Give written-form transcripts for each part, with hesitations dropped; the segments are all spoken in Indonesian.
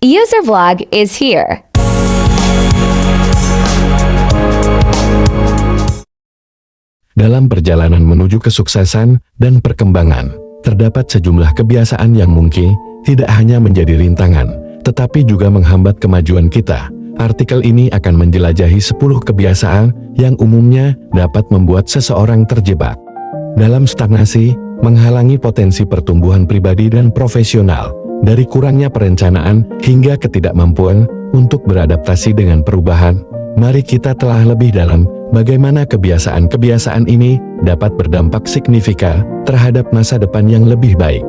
User Vlog is here. Dalam perjalanan menuju kesuksesan dan perkembangan, terdapat sejumlah kebiasaan yang mungkin tidak hanya menjadi rintangan, tetapi juga menghambat kemajuan kita. Artikel ini akan menjelajahi 10 kebiasaan yang umumnya dapat membuat seseorang terjebak dalam stagnasi, menghalangi potensi pertumbuhan pribadi dan profesional, dari kurangnya perencanaan hingga ketidakmampuan untuk beradaptasi dengan perubahan. Mari kita telah lebih dalam bagaimana kebiasaan-kebiasaan ini dapat berdampak signifikan terhadap masa depan yang lebih baik.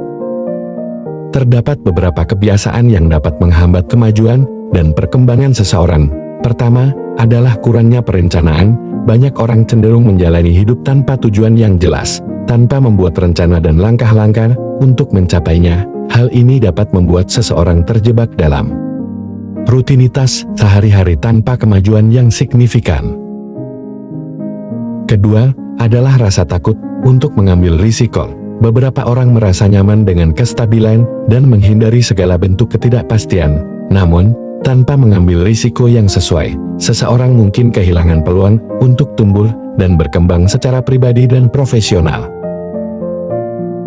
Terdapat beberapa kebiasaan yang dapat menghambat kemajuan dan perkembangan seseorang. Pertama, adalah kurangnya perencanaan. Banyak orang cenderung menjalani hidup tanpa tujuan yang jelas, tanpa membuat rencana dan langkah-langkah untuk mencapainya. Hal ini dapat membuat seseorang terjebak dalam rutinitas sehari-hari tanpa kemajuan yang signifikan. Kedua, adalah rasa takut untuk mengambil risiko. Beberapa orang merasa nyaman dengan kestabilan dan menghindari segala bentuk ketidakpastian. Namun, tanpa mengambil risiko yang sesuai, seseorang mungkin kehilangan peluang untuk tumbuh dan berkembang secara pribadi dan profesional.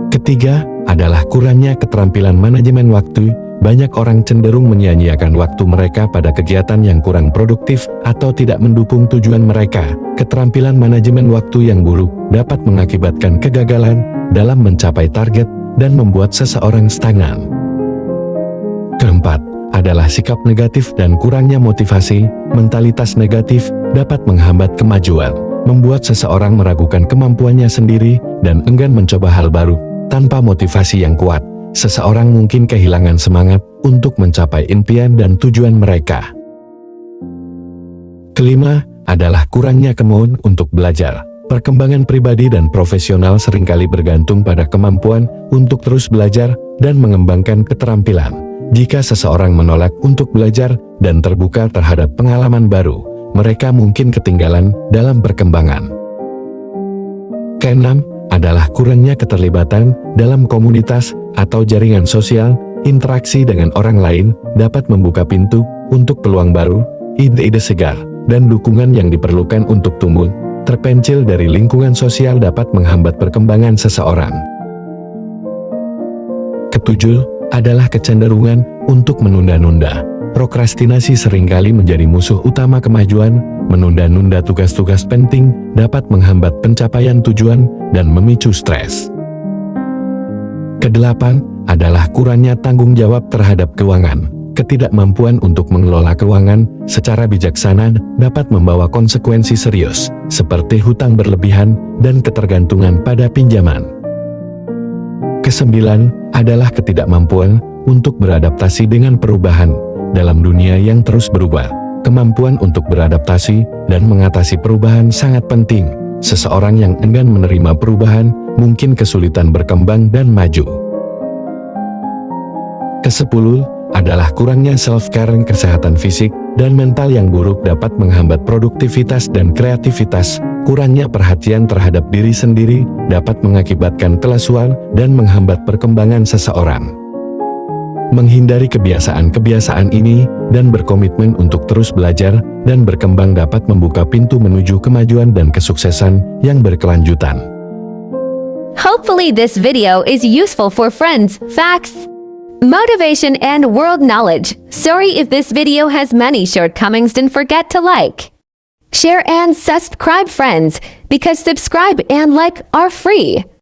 Ketiga, adalah kurangnya keterampilan manajemen waktu. Banyak orang cenderung menyia-nyiakan waktu mereka pada kegiatan yang kurang produktif atau tidak mendukung tujuan mereka. Keterampilan manajemen waktu yang buruk dapat mengakibatkan kegagalan dalam mencapai target dan membuat seseorang stagnan. Keempat, adalah sikap negatif dan kurangnya motivasi. Mentalitas negatif dapat menghambat kemajuan, membuat seseorang meragukan kemampuannya sendiri dan enggan mencoba hal baru. Tanpa motivasi yang kuat, seseorang mungkin kehilangan semangat untuk mencapai impian dan tujuan mereka. Kelima, adalah kurangnya kemauan untuk belajar. Perkembangan pribadi dan profesional seringkali bergantung pada kemampuan untuk terus belajar dan mengembangkan keterampilan. Jika seseorang menolak untuk belajar dan terbuka terhadap pengalaman baru, mereka mungkin ketinggalan dalam perkembangan. Keenam, adalah kurangnya keterlibatan dalam komunitas atau jaringan sosial. Interaksi dengan orang lain dapat membuka pintu untuk peluang baru, ide-ide segar, dan dukungan yang diperlukan untuk tumbuh. Terpencil dari lingkungan sosial dapat menghambat perkembangan seseorang. Ketujuh, adalah kecenderungan untuk menunda-nunda. Prokrastinasi seringkali menjadi musuh utama kemajuan. Menunda-nunda tugas-tugas penting dapat menghambat pencapaian tujuan dan memicu stres. Kedelapan, adalah kurangnya tanggung jawab terhadap keuangan. Ketidakmampuan untuk mengelola keuangan secara bijaksana dapat membawa konsekuensi serius, seperti hutang berlebihan dan ketergantungan pada pinjaman. Kesembilan, adalah ketidakmampuan untuk beradaptasi dengan perubahan. Dalam dunia yang terus berubah, kemampuan untuk beradaptasi dan mengatasi perubahan sangat penting. Seseorang yang enggan menerima perubahan mungkin kesulitan berkembang dan maju. Kesepuluh, adalah kurangnya self-care. Kesehatan fisik dan mental yang buruk dapat menghambat produktivitas dan kreativitas. Kurangnya perhatian terhadap diri sendiri dapat mengakibatkan kelesuan dan menghambat perkembangan seseorang. Menghindari kebiasaan-kebiasaan ini dan berkomitmen untuk terus belajar dan berkembang dapat membuka pintu menuju kemajuan dan kesuksesan yang berkelanjutan. Hopefully this video is useful for friends, facts, motivation and world knowledge. Sorry if this video has many shortcomings. Don't forget to like, share and subscribe friends, because subscribe and like are free.